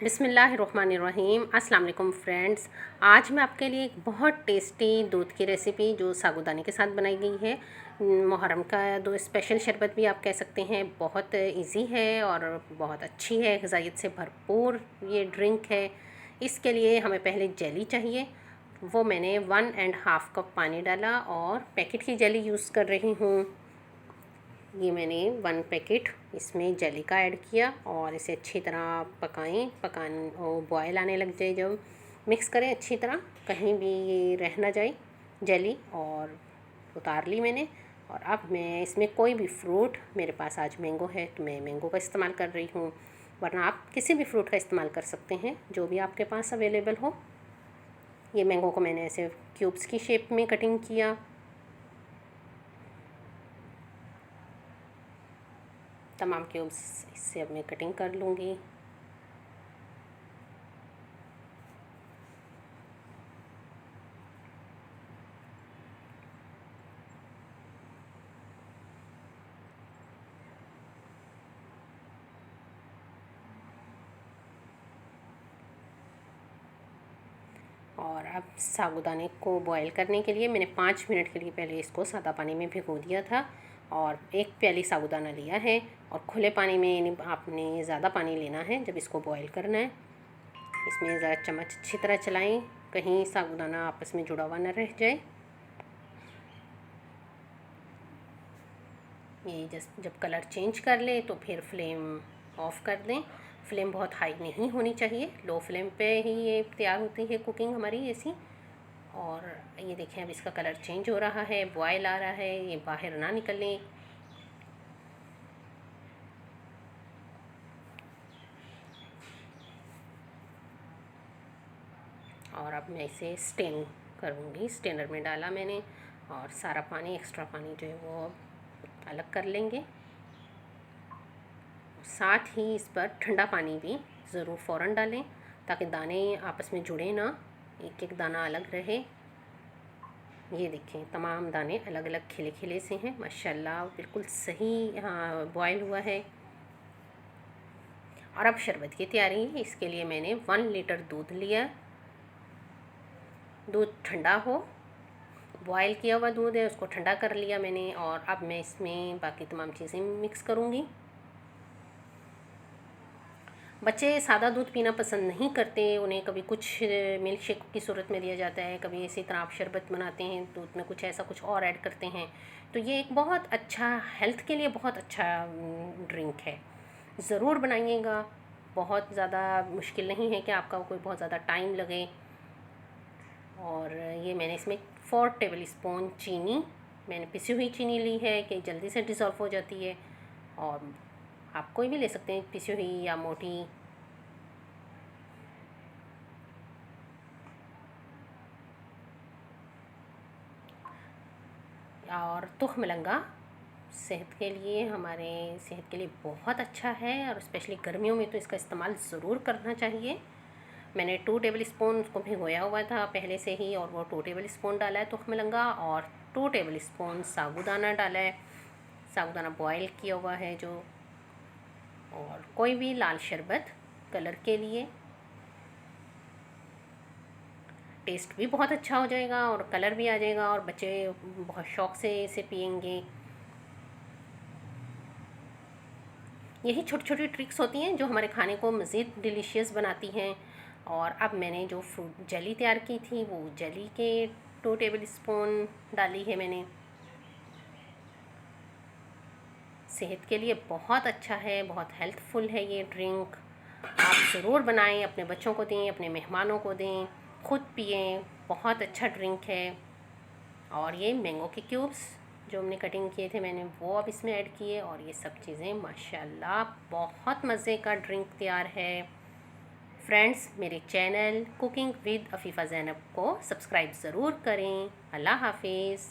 बिस्मिल्लाहिर्रहमानिर्रहीम। अस्सलाम वालेकुम फ्रेंड्स। आज मैं आपके लिए एक बहुत टेस्टी दूध की रेसिपी जो साबूदाने के साथ बनाई गई है, मुहर्रम का दो स्पेशल शरबत भी आप कह सकते हैं। बहुत इजी है और बहुत अच्छी है, ग़िज़ाइयत से भरपूर ये ड्रिंक है। इसके लिए हमें पहले जेली चाहिए। वो मैंने 1.5 कप पानी डाला और पैकेट की जेली यूज़ कर रही हूँ। ये मैंने 1 पैकेट इसमें जेली का ऐड किया और इसे अच्छी तरह बॉयल आने लग जाए जब मिक्स करें अच्छी तरह, कहीं भी ये रह ना जाए जेली। और उतार ली मैंने। और अब मैं इसमें कोई भी फ्रूट, मेरे पास आज मैंगो है तो मैं मैंगो का इस्तेमाल कर रही हूँ, वरना आप किसी भी फ्रूट का इस्तेमाल कर सकते हैं जो भी आपके पास अवेलेबल हो। ये मैंगो को मैंने ऐसे क्यूब्स की शेप में कटिंग किया। तमाम क्यूब्स इससे अब मैं कटिंग कर लूँगी। और अब साबूदाने को बॉईल करने के लिए मैंने 5 मिनट के लिए पहले इसको सादा पानी में भिगो दिया था। और 1 प्याली साबूदाना लिया है और खुले पानी में आपने ज़्यादा पानी लेना है जब इसको बॉईल करना है। इसमें ज़रा चम्मच अच्छी तरह चलाएं, कहीं साबूदाना आपस में जुड़ा हुआ न रह जाए। ये जब कलर चेंज कर ले तो फिर फ्लेम ऑफ़ कर दें। फ्लेम बहुत हाई नहीं होनी चाहिए, लो फ्लेम पे ही ये तैयार होती है कुकिंग हमारी ऐसी। और ये देखें अब इसका कलर चेंज हो रहा है, बॉयल आ रहा है, ये बाहर ना निकलें। और अब मैं इसे स्टेन करूँगी। स्टेनर में डाला मैंने और सारा पानी, एक्स्ट्रा पानी जो है वो अलग कर लेंगे। साथ ही इस पर ठंडा पानी भी ज़रूर फ़ौरन डालें ताकि दाने आपस में जुड़े ना, एक एक दाना अलग रहे। ये देखें तमाम दाने अलग अलग खिले खिले से हैं माशाल्लाह, बिल्कुल सही बॉयल हुआ है। और अब शरबत की तैयारी है। इसके लिए मैंने 1 लीटर दूध लिया। दूध ठंडा हो, बॉयल किया हुआ दूध है, उसको ठंडा कर लिया मैंने। और अब मैं इसमें बाकी तमाम चीज़ें मिक्स करूँगी। बच्चे सादा दूध पीना पसंद नहीं करते, उन्हें कभी कुछ मिल्क शेक की सूरत में दिया जाता है, कभी इसी तरह आप शरबत बनाते हैं दूध में कुछ ऐसा कुछ और ऐड करते हैं। तो ये एक बहुत अच्छा, हेल्थ के लिए बहुत अच्छा ड्रिंक है, ज़रूर बनाइएगा। बहुत ज़्यादा मुश्किल नहीं है कि आपका कोई बहुत ज़्यादा टाइम लगे। और ये मैंने इसमें 4 टेबल स्पून चीनी, मैंने पिसी हुई चीनी ली है कि जल्दी से डिज़ोल्व हो जाती है। और आप कोई भी ले सकते हैं, पिसी हुई या मोटी। और तुखमलंगा सेहत के लिए, हमारे सेहत के लिए बहुत अच्छा है और स्पेशली गर्मियों में तो इसका इस्तेमाल ज़रूर करना चाहिए। मैंने 2 टेबल स्पून उसको भिगोया हुआ था पहले से ही, और वो 2 टेबल स्पून डाला है तुखमलंगा। और 2 टेबल स्पून साबूदाना डाला है, साबूदाना बॉयल किया हुआ है जो। और कोई भी लाल शरबत कलर के लिए, टेस्ट भी बहुत अच्छा हो जाएगा और कलर भी आ जाएगा और बच्चे बहुत शौक़ से इसे पियेंगे। यही छोटी छोटी ट्रिक्स होती हैं जो हमारे खाने को मज़ीद डिलीशियस बनाती हैं। और अब मैंने जो फ्रूट जेली तैयार की थी वो जेली के 2 टेबल स्पून डाली है मैंने। सेहत के लिए बहुत अच्छा है, बहुत हेल्थफुल है ये ड्रिंक। आप ज़रूर बनाएं, अपने बच्चों को दें, अपने मेहमानों को दें, ख़ुद पिएं। बहुत अच्छा ड्रिंक है। और ये मैंगो के क्यूब्स जो हमने कटिंग किए थे मैंने वो अब इसमें ऐड किए। और ये सब चीज़ें माशाल्लाह बहुत मज़े का ड्रिंक तैयार है। फ्रेंड्स, मेरे चैनल कुकिंग विद अफ़ीफ़ा ज़ैनब को सब्सक्राइब ज़रूर करें। अल्लाह हाफिज़।